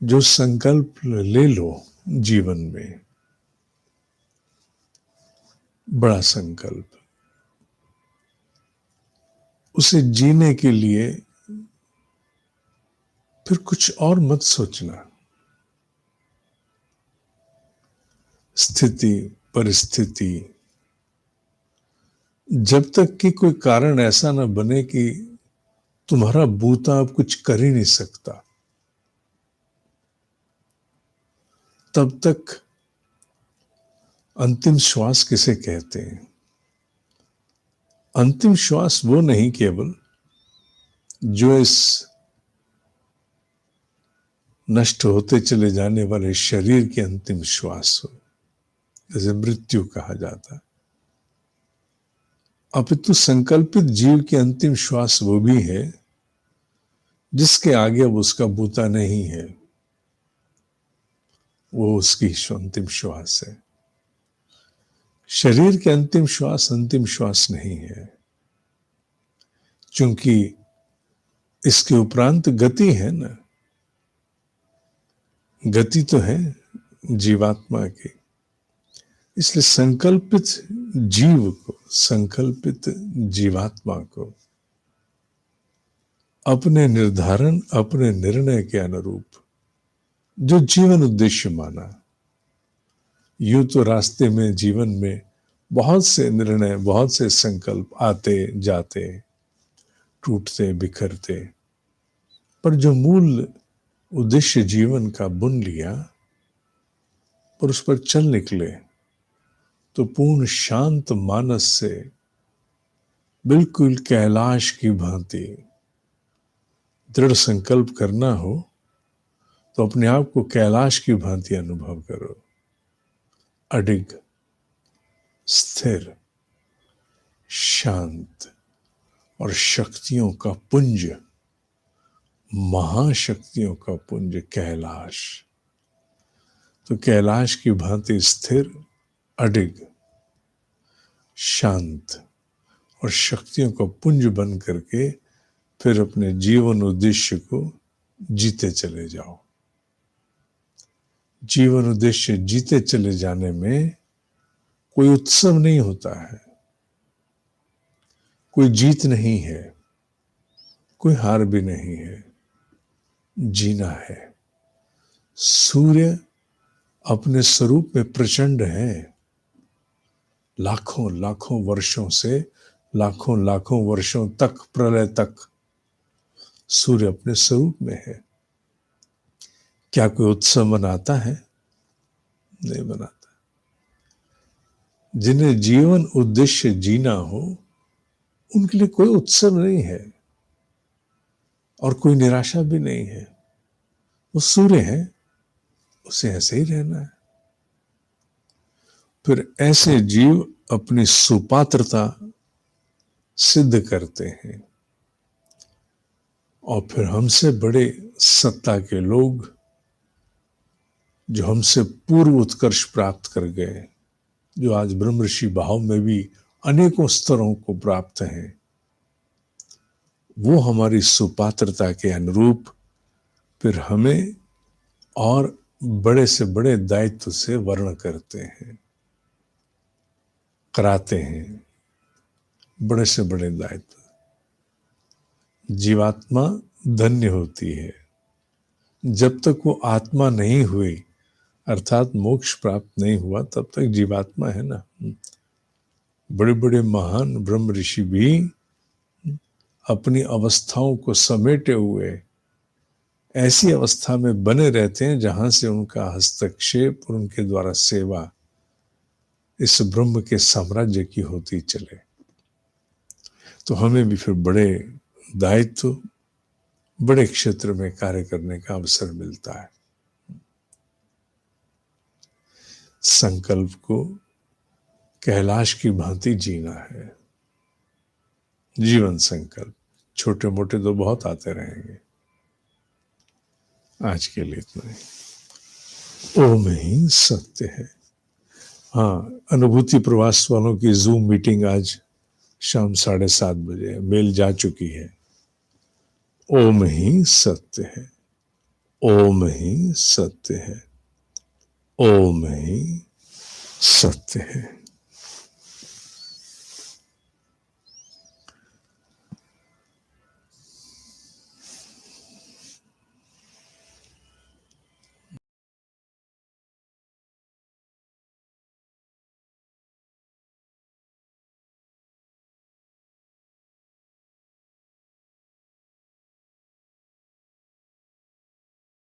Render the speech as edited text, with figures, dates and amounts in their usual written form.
जो संकल्प ले लो जीवन में, बड़ा संकल्प, उसे जीने के लिए फिर कुछ और मत सोचना। स्थिति, परिस्थिति, जब तक कि कोई कारण ऐसा ना बने कि तुम्हारा बूता अब कुछ कर ही नहीं सकता, तब तक अंतिम श्वास किसे कहते हैं? अंतिम श्वास वो नहीं केवल जो इस नष्ट होते चले जाने वाले शरीर की अंतिम श्वास हो, जैसे मृत्यु कहा जाता है, अपितु संकल्पित जीव की अंतिम श्वास वो भी है जिसके आगे अब उसका बूता नहीं है, वो उसकी अंतिम श्वास है। शरीर की अंतिम श्वास नहीं है, क्योंकि इसके उपरांत गति है ना, गति तो है जीवात्मा की। इसलिए संकल्पित जीव को, संकल्पित जीवात्मा को अपने निर्धारण, अपने निर्णय के अनुरूप जो जीवन उद्देश्य माना, यूं तो रास्ते में, जीवन में बहुत से निर्णय, बहुत से संकल्प आते जाते, टूटते बिखरते, पर जो मूल उद्देश्य जीवन का बुन लिया और उस पर चल निकले, तो पूर्ण शांत मानस से बिल्कुल कैलाश की भांति दृढ़ संकल्प करना हो तो अपने आप को कैलाश की भांति अनुभव करो, अडिग, स्थिर, शांत और शक्तियों का पुंज, महाशक्तियों का पुंज कैलाश। तो कैलाश की भांति स्थिर, अडिग, शांत और शक्तियों का पुंज बन करके फिर अपने जीवन उद्देश्य को जीते चले जाओ। जीवन उद्देश्य जीते चले जाने में कोई उत्सव नहीं होता है, कोई जीत नहीं है, कोई हार भी नहीं है, जीना है। सूर्य अपने स्वरूप में प्रचंड है, लाखों लाखों वर्षों से लाखों लाखों वर्षों तक, प्रलय तक सूर्य अपने स्वरूप में है। क्या कोई उत्सव मनाता है? नहीं मनाता। जिन्हें जीवन उद्देश्य जीना हो उनके लिए कोई उत्सव नहीं है और कोई निराशा भी नहीं है। वो सूर्य है, उसे ऐसे ही रहना है। फिर ऐसे जीव अपनी सुपात्रता सिद्ध करते हैं और फिर हमसे बड़े सत्ता के लोग जो हमसे पूर्व उत्कर्ष प्राप्त कर गए, जो आज ब्रह्म ऋषि भाव में भी अनेकों स्तरों को प्राप्त हैं, वो हमारी सुपात्रता के अनुरूप फिर हमें और बड़े से बड़े दायित्व से वर्ण करते हैं, कराते हैं, बड़े से बड़े दायित्व। जीवात्मा धन्य होती है जब तक वो आत्मा नहीं हुई, अर्थात मोक्ष प्राप्त नहीं हुआ, तब तक जीवात्मा है ना। बड़े बड़े महान ब्रह्म ऋषि भी अपनी अवस्थाओं को समेटे हुए ऐसी अवस्था में बने रहते हैं जहां से उनका हस्तक्षेप और उनके द्वारा सेवा इस ब्रह्म के साम्राज्य की होती चले। तो हमें भी फिर बड़े दायित्व, बड़े क्षेत्र में कार्य करने का अवसर मिलता है। संकल्प को कैलाश की भांति जीना है। जीवन संकल्प छोटे मोटे तो बहुत आते रहेंगे। आज के लिए इतना ही। ओम ही सत्य है। हाँ, अनुभूति प्रवास वालों की जूम मीटिंग आज शाम 7:30 बजे मेल जा चुकी है। ओम ही सत्य है। ओम ही सत्य है, ओम ही सत्य है।